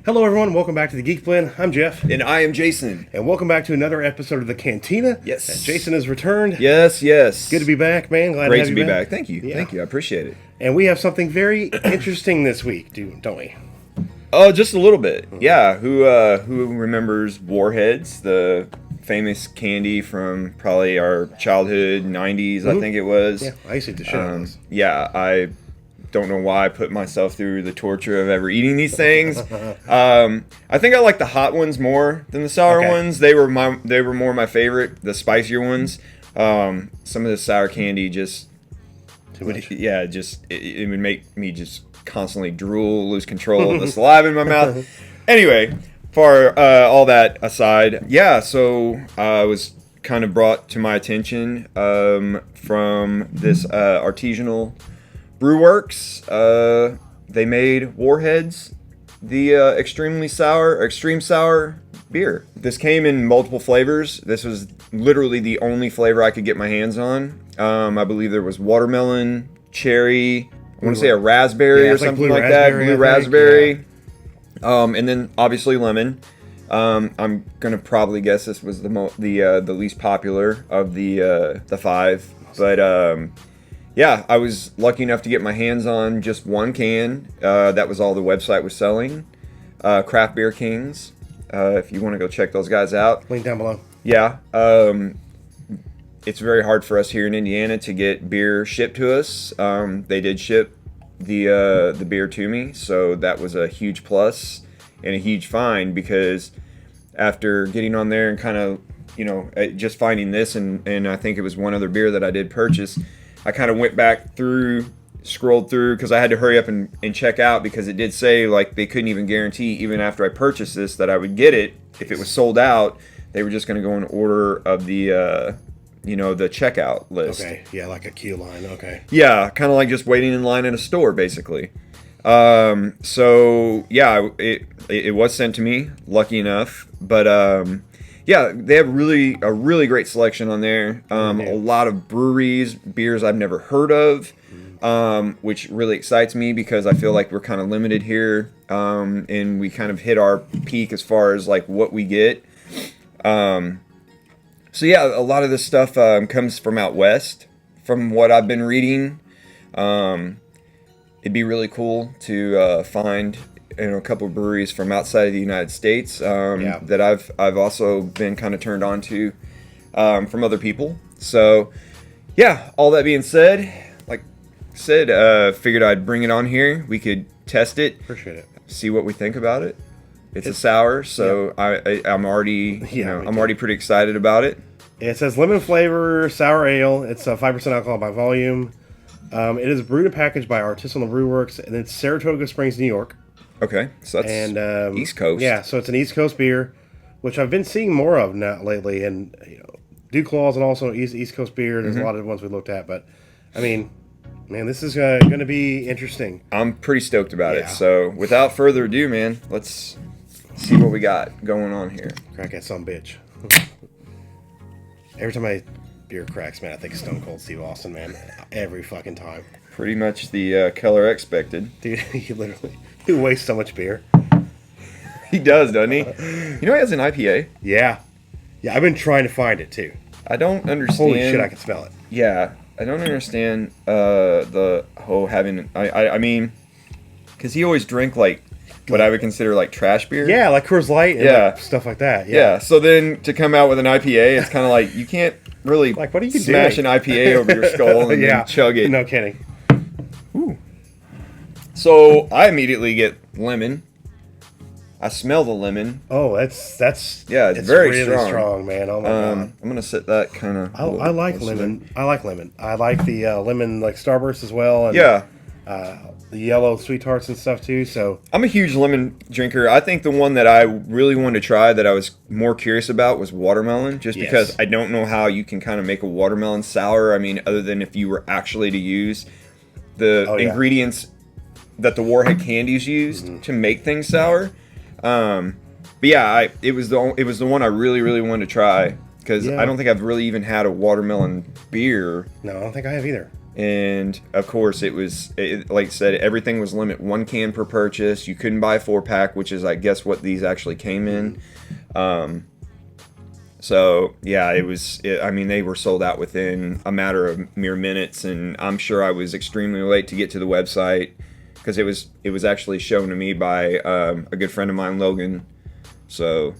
Hello, everyone. Welcome back to the Geek Blend. I'm Jeff. And I am Jason. And welcome back to another episode of the Cantina. Yes. Jason has returned. Yes. Good to be back, man. Glad Great to have to you be back. Thank you. Yeah. Thank you. I appreciate it. And we have something very interesting this week, don't we? Oh, just a little bit. Yeah. Who remembers Warheads, the famous candy from probably our childhood, 90s, I think it was. Yeah, I used to eat the shit out of those. Yeah, I don't know why I put myself through the torture of ever eating these things. I think I like the hot ones more than the sour ones. They were more my favorite, the spicier ones. Some of the sour candy just Too much. it would make me just constantly drool, lose control of the saliva in my mouth. Anyway, for all that aside, yeah, so I was kind of brought to my attention from this Artisanal Brew Works. They made Warheads, the extreme sour beer. This came in multiple flavors. This was literally the only flavor I could get my hands on. I believe there was watermelon, cherry, I want to say a raspberry or something like that. Blue raspberry. Yeah. And then obviously lemon. I'm gonna probably guess this was the least popular of the five, but yeah, I was lucky enough to get my hands on just one can. That was all the website was selling. Craft Beer Kings. If you want to go check those guys out. Link down below. Yeah. It's very hard for us here in Indiana to get beer shipped to us. They did ship the beer to me, so that was a huge plus and a huge find, because after getting on there and kind of, just finding this and I think it was one other beer that I did purchase, I kind of went back through, scrolled through, because I had to hurry up and check out, because it did say like they couldn't even guarantee, even after I purchased this, that I would get it. If it was sold out, they were just going to go in order of the the checkout list. Okay, yeah, like a queue line. Okay. Yeah, kind of like just waiting in line in a store, basically. So yeah, it was sent to me, lucky enough. But yeah, they have a really great selection on there. A lot of breweries, beers I've never heard of, which really excites me, because I feel like we're kind of limited here, and we kind of hit our peak as far as like what we get. So yeah, a lot of this stuff comes from out west, from what I've been reading. It'd be really cool to find a couple of breweries from outside of the United States that I've also been kind of turned on to from other people. So yeah, all that being said, like I said, figured I'd bring it on here. We could test it. Appreciate it. See what we think about it. It's a sour, so yeah. I'm already I'm already pretty excited about it. It says lemon flavor sour ale. It's 5% alcohol by volume. It is brewed and packaged by Artisanal Brew Works, and it's Saratoga Springs, New York. Okay, so that's East Coast. Yeah, so it's an East Coast beer, which I've been seeing more of now lately, and Dew Claws and also East Coast beer. There's a lot of ones we looked at, but I mean, man, this is going to be interesting. I'm pretty stoked about it. So without further ado, man, let's see what we got going on here. Crack that son bitch. Every time my beer cracks, man, I think Stone Cold Steve Austin, man. Every fucking time. Pretty much the color expected. Dude, he wastes so much beer. He does, doesn't he? He has an IPA. Yeah. Yeah, I've been trying to find it, too. I don't understand. Holy shit, I can smell it. Yeah, I don't understand the whole having... I mean, because he always drank, like, what I would consider, like, trash beer. Yeah, like Coors Light and like, stuff like that. Yeah, so then to come out with an IPA, it's kind of like, you can't really like, what are you smash doing? an IPA over your skull and then chug it. No kidding. Ooh. So I immediately get lemon. I smell the lemon. Oh, that's yeah, it's very really strong, man. Oh my god. I'm gonna set that kind of. I like lemon. I like lemon. I like the lemon like Starburst as well. And, the yellow sweet tarts and stuff too. So I'm a huge lemon drinker. I think the one that I really wanted to try that I was more curious about was watermelon, just because I don't know how you can kind of make a watermelon sour. I mean, other than if you were actually to use the ingredients that the Warhead candies used to make things sour. But yeah, it was the one I really wanted to try, because I don't think I've really even had a watermelon beer. No, I don't think I have either. And of course, like I said, everything was limit 1 can per purchase. You couldn't buy a 4-pack, which is, I guess, what these actually came in. So yeah, I mean, they were sold out within a matter of mere minutes, and I'm sure I was extremely late to get to the website because it was actually shown to me by a good friend of mine, Logan. So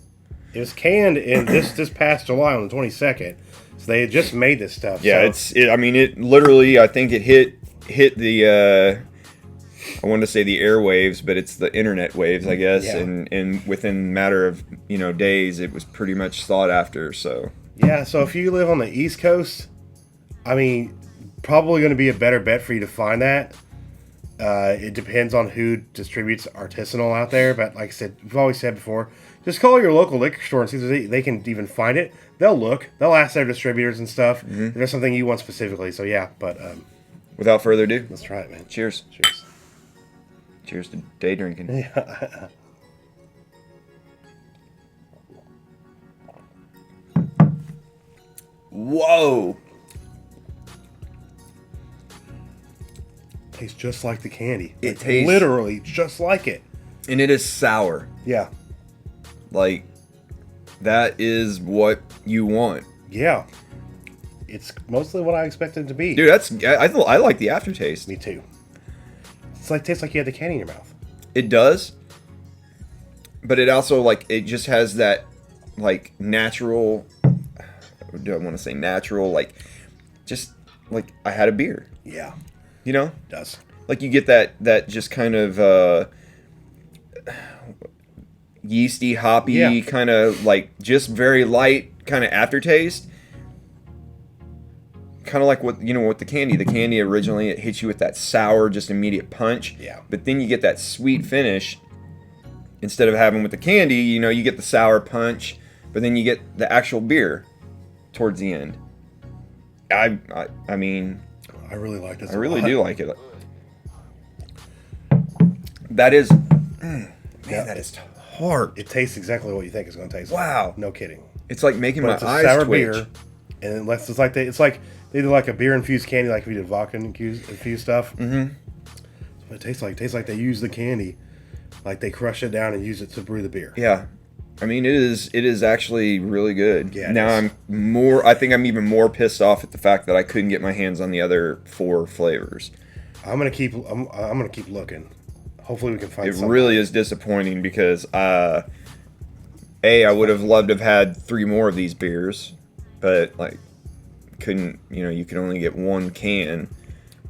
it was canned in this past July on the 22nd. So they had just made this stuff. Yeah, so. I mean, it literally, I think it hit the I wanted to say the airwaves, but it's the internet waves, I guess. Yeah. And within a matter of days, it was pretty much sought after. So yeah, so if you live on the East Coast, I mean, probably going to be a better bet for you to find that. It depends on who distributes Artisanal out there, but like I said, we've always said before, just call your local liquor store and see if they can even find it. They'll ask their distributors and stuff. If there's something you want specifically. So yeah, but without further ado, let's try it, man. Cheers. Cheers. Cheers to day drinking. Yeah. Whoa. Tastes just like the candy. It tastes literally just like it. And it is sour. Yeah. Like, that is what you want. Yeah. It's mostly what I expected it to be. Dude, I like the aftertaste. Me too. Tastes like you had the candy in your mouth. It does. But it also, like, it just has that, like, natural, do I want to say natural, like, just, like, I had a beer. Yeah. You know? It does. Like, you get that just kind of, yeasty, hoppy, kind of, like, just very light kind of aftertaste. Kind of like with the candy. The candy originally, it hits you with that sour, just immediate punch. Yeah. But then you get that sweet finish. Instead of having with the candy, you get the sour punch, but then you get the actual beer towards the end. I mean, I really like this. I really do like it. That is, man, that is hard. It tastes exactly what you think it's going to taste like. Wow. No kidding. It's like making my It's a eyes sour twitch. beer, and unless it's like they do like a beer infused candy, like we did vodka infused stuff. Mm-hmm. That's what it tastes like. It tastes like they use the candy, like they crush it down and use it to brew the beer. Yeah, I mean it is actually really good. Yeah. Now I think I'm even more pissed off at the fact that I couldn't get my hands on the other 4 flavors. I'm gonna keep looking. Hopefully we can find. It something. really is disappointing because I would have loved to have had 3 more of these beers, but like couldn't. You could only get 1 can.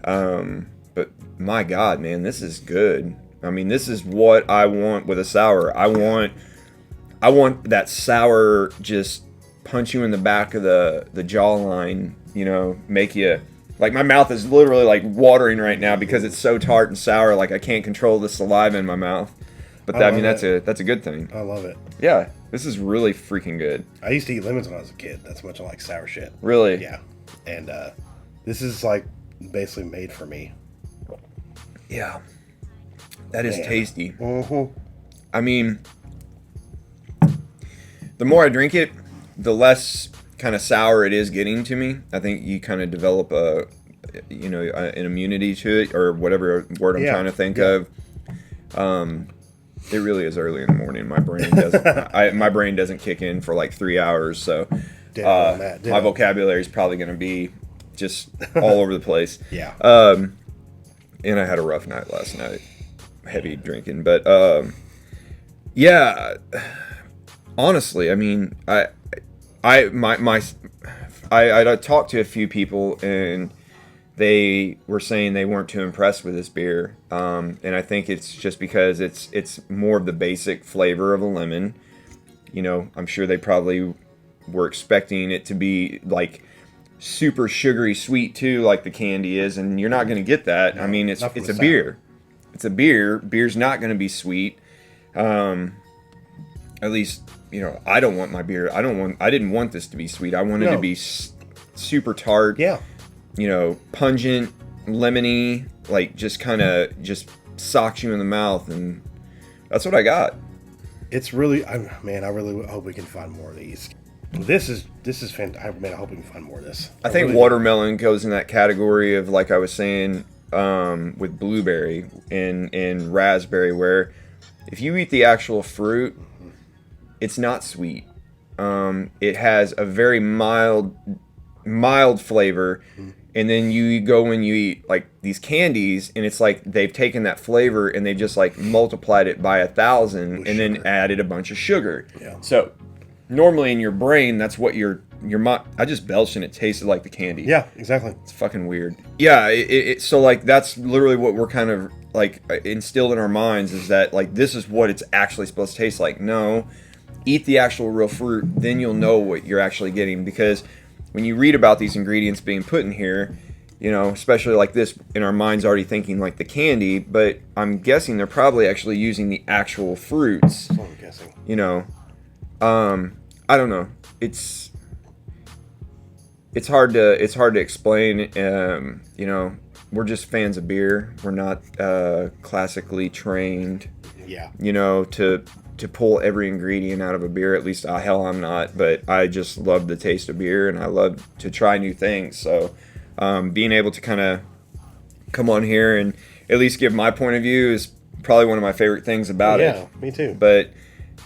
But my God, man, this is good. I mean, this is what I want with a sour. I want that sour just punch you in the back of the jawline. Make you. Like, my mouth is literally, like, watering right now because it's so tart and sour. Like, I can't control the saliva in my mouth. But, that's a good thing. I love it. Yeah, this is really freaking good. I used to eat lemons when I was a kid. That's how much I like sour shit. Really? Yeah. And this is, like, basically made for me. Yeah. That is tasty. Mm-hmm. I mean, the more I drink it, the less kind of sour it is getting to me. I think you kind of develop an immunity to it, or whatever word I'm trying to think of. It really is early in the morning. My brain doesn't kick in for like 3 hours, so my vocabulary is probably going to be just all over the place. Yeah. And I had a rough night last night, heavy drinking, but yeah. Honestly, I mean, I talked to a few people and they were saying they weren't too impressed with this beer, and I think it's just because it's more of the basic flavor of a lemon. I'm sure they probably were expecting it to be like super sugary sweet too, like the candy is, and you're not going to get that. No, I mean, it's a beer. It's a beer. Beer's not going to be sweet. At least. I don't want my beer. I didn't want this to be sweet. I wanted it to be super tart. Yeah. Pungent, lemony, like just kind of socks you in the mouth, and that's what I got. It's really, I really hope we can find more of these. This is fantastic. Man, I hope we can find more of this. I think really watermelon goes in that category of, like I was saying, with blueberry and raspberry, where if you eat the actual fruit, it's not sweet. It has a very mild flavor, and then you go and you eat like these candies, and it's like they've taken that flavor and they've just like multiplied it by 1,000 and then added a bunch of sugar. Yeah. So normally in your brain, that's what your I just belched and it tasted like the candy. Yeah, exactly. It's fucking weird. Yeah, so like that's literally what we're kind of like instilled in our minds, is that like this is what it's actually supposed to taste like. No, eat the actual real fruit, then you'll know what you're actually getting. Because when you read about these ingredients being put in here, you know, especially like this, in our minds already thinking like the candy, but I'm guessing they're probably actually using the actual fruits. That's what I'm guessing. You know, I don't know. It's hard to explain. You know, we're just fans of beer. We're not classically trained. Yeah. You know, to pull every ingredient out of a beer. At least, hell, I'm not. But I just love the taste of beer, and I love to try new things. So, being able to kind of come on here and at least give my point of view is probably one of my favorite things about it. Yeah, me too. But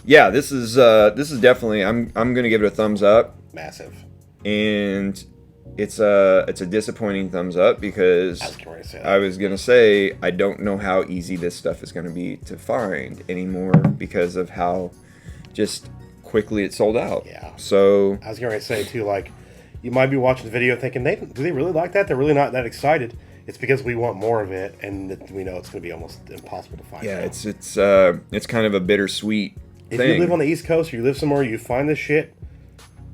yeah, this is definitely, I'm gonna give it a thumbs up. Massive. And it's a disappointing thumbs up, because I was gonna say I don't know how easy this stuff is gonna be to find anymore, because of how just quickly it sold out. Yeah. So I was going to say too, like, you might be watching the video thinking, do they really like that? They're really not that excited. It's because we want more of it, and we know it's going to be almost impossible to find. Yeah, now. it's kind of a bittersweet If thing. you live on the East Coast or you live somewhere you find this shit,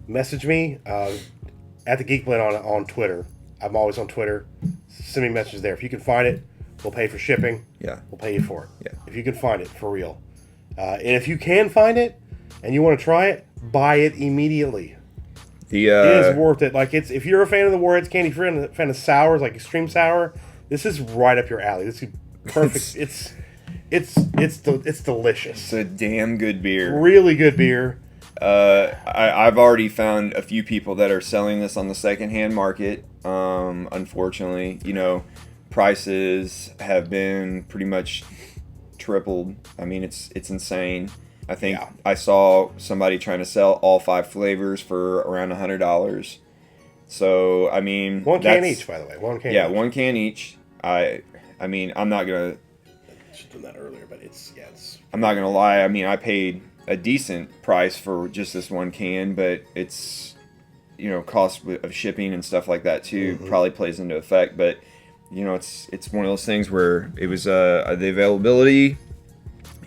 message me at the Geek Blend on Twitter. I'm always on Twitter. Send me messages there. If you can find it, we'll pay for shipping. Yeah. We'll pay you for it. Yeah. If you can find it, for real. And if you can find it and you want to try it, buy it immediately. It is worth it. Like, if you're a fan of the Warheads candy, fan of sours, like extreme sour, this is right up your alley. This is perfect. It's delicious. It's a damn good beer. Really good beer. I've already found a few people that are selling this on the secondhand market. Unfortunately, you know, prices have been pretty much tripled. I mean, it's insane. I think I saw somebody trying to sell all 5 flavors for around $100. So I mean, one can each, by the way. One can. Yeah, each. one can each. I mean, I'm not gonna. I should have done that earlier, but it's. I'm not gonna lie. I mean, I paid a decent price for just this one can, but it's, you know, cost of shipping and stuff like that too probably plays into effect. But you know, it's one of those things where it was the availability,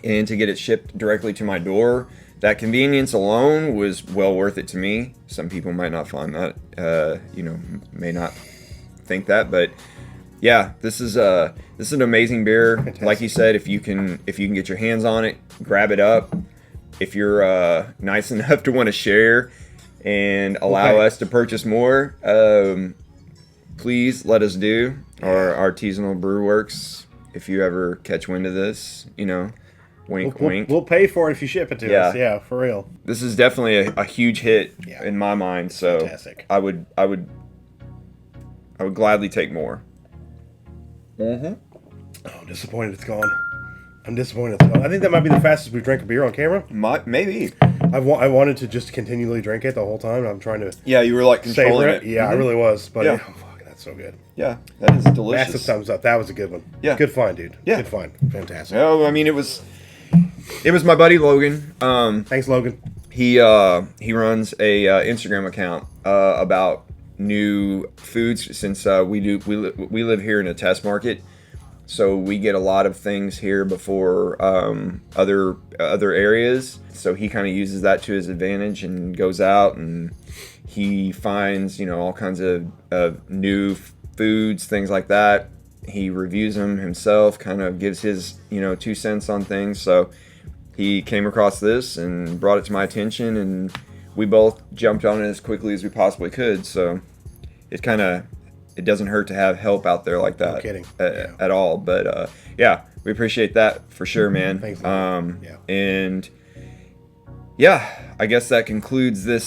and to get it shipped directly to my door, that convenience alone was well worth it to me. Some people might not find that, you know, may not think that, but yeah, this is an amazing beer. Fantastic. Like you said, if you can get your hands on it, grab it up. If you're nice enough to want to share and allow us to purchase more, please let us do. Our Artisanal Brew works. If you ever catch wind of this, you know, wink, wink. We'll pay for it if you ship it to us. Yeah, for real. This is definitely a huge hit in my mind. So fantastic. I would gladly take more. Oh, I'm disappointed it's gone. I'm disappointed it's gone. I think that might be the fastest we've drank a beer on camera. Maybe. I wanted to just continually drink it the whole time. I'm trying to. Yeah, you were like controlling it. Yeah, I really was. But oh, fuck, that's so good. Yeah, that is delicious. Massive thumbs up. That was a good one. Yeah, good find, dude. Yeah, good find. Fantastic. Oh, I mean, it was my buddy Logan. Thanks, Logan. He runs a Instagram account about new foods, since we live here in a test market, so we get a lot of things here before other areas. So he kind of uses that to his advantage and goes out and he finds, you know, all kinds of new foods, things like that. He reviews them himself, kind of gives his, you know, 2 cents on things. So he came across this and brought it to my attention, and we both jumped on it as quickly as we possibly could. So it doesn't hurt to have help out there like that. No kidding. At all. But yeah, we appreciate that for sure, man. Thanks. And yeah, I guess that concludes this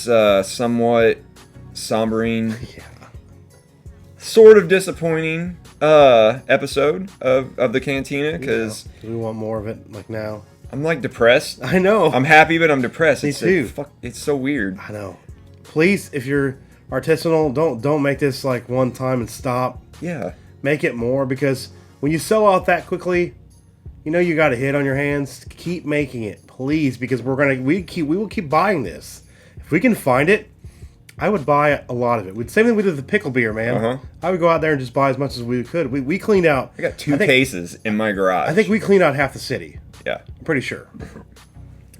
somewhat sombering, sort of disappointing episode of the Cantina, because we want more of it like now. I'm like depressed. I know. I'm happy, but I'm depressed. Me too. It's so weird. I know. Please, if you're artisanal, don't make this like one time and stop. Yeah. Make it more, because when you sell out that quickly, you know you got a hit on your hands. Keep making it, please, because we will keep buying this. If we can find it, I would buy a lot of it. Same thing we did with the pickle beer, man. I would go out there and just buy as much as we could. We cleaned out. I got two cases in my garage. I think we cleaned out half the city. Yeah. I'm pretty sure.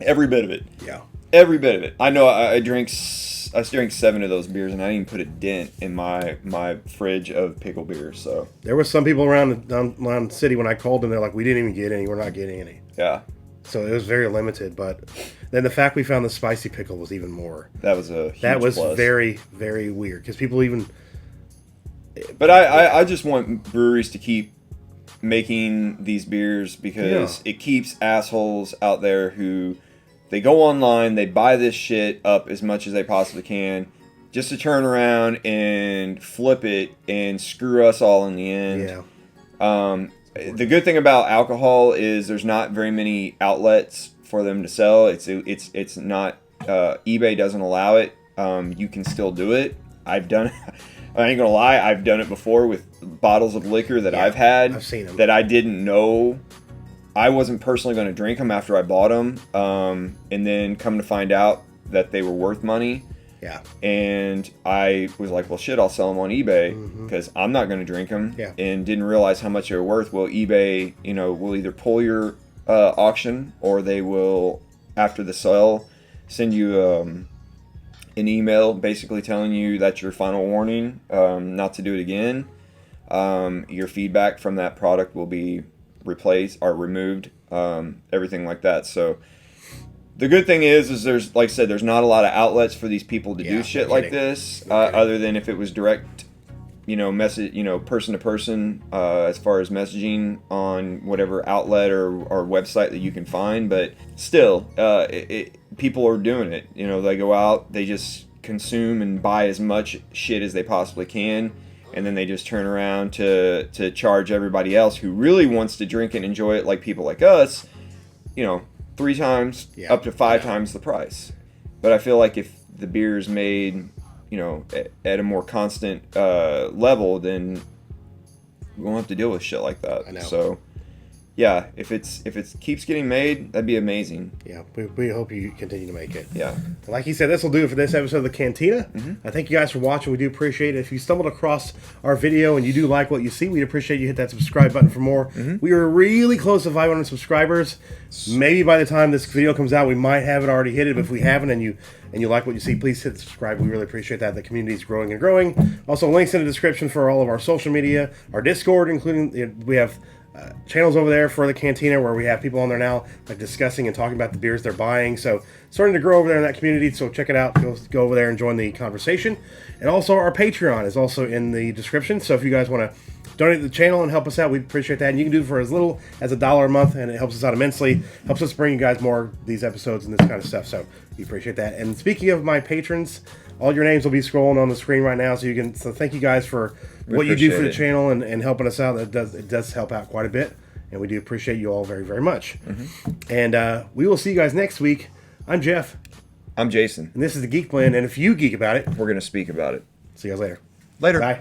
Every bit of it. Yeah. Every bit of it. I know I drank 7 of those beers, and I didn't even put a dent in my fridge of pickle beer. So there was some people around the city when I called them. They're like, "We didn't even get any. We're not getting any." Yeah. So it was very limited. But then the fact we found the spicy pickle was even more. That was a huge plus. Very, very weird, because people even. But I just want breweries to keep making these beers, because it keeps assholes out there who they go online, they buy this shit up as much as they possibly can, just to turn around and flip it and screw us all in the end. Yeah. The good thing about alcohol is there's not very many outlets for them to sell. It's not eBay doesn't allow it. You can still do it. I've done it. I ain't gonna lie, I've done it before with bottles of liquor that I've had. I've seen them. That I didn't know. I wasn't personally going to drink them after I bought them, and then come to find out that they were worth money. Yeah. And I was like, well, shit, I'll sell them on eBay, because I'm not going to drink them. Yeah. And didn't realize how much they were worth. Well, eBay, will either pull your auction, or they will, after the sale, send you an email basically telling you that's your final warning, not to do it again. Your feedback from that product will be replaced or removed, everything like that. So the good thing is there's, like I said, there's not a lot of outlets for these people to do shit like this, other than if it was direct, message, person to person, as far as messaging on whatever outlet or website that you can find. But still, people are doing it. They go out, they just consume and buy as much shit as they possibly can, and then they just turn around to charge everybody else who really wants to drink and enjoy it, like people like us, 3 times up to 5 times the price. But I feel like if the beer is made, at a more constant level, then we won't have to deal with shit like that. I know. So yeah, if it keeps getting made, that'd be amazing. Yeah, we hope you continue to make it. Yeah. Like you said, this will do it for this episode of the Cantina. I thank you guys for watching. We do appreciate it. If you stumbled across our video and you do like what you see, we'd appreciate you hit that subscribe button for more. We are really close to 500 subscribers. Maybe by the time this video comes out, we might have it already hit it. But if we haven't, and you like what you see, please hit subscribe. We really appreciate that. The community is growing and growing. Also, links in the description for all of our social media, our Discord, including we have channels over there for the Cantina, where we have people on there now like discussing and talking about the beers they're buying. So starting to grow over there in that community, so check it out. Go over there and join the conversation. And also our Patreon is also in the description, so if you guys want to donate to the channel and help us out, we'd appreciate that. And you can do it for as little as $1 a month, and it helps us out immensely. Helps us bring you guys more of these episodes and this kind of stuff, so we appreciate that. And speaking of my patrons, all your names will be scrolling on the screen right now, so thank you guys for what you do for the channel and helping us out. It does help out quite a bit, and we do appreciate you all very, very much. And we will see you guys next week. I'm Jeff. I'm Jason. And this is the Geek Blend, and if you geek about it, we're going to speak about it. See you guys later. Later. Bye.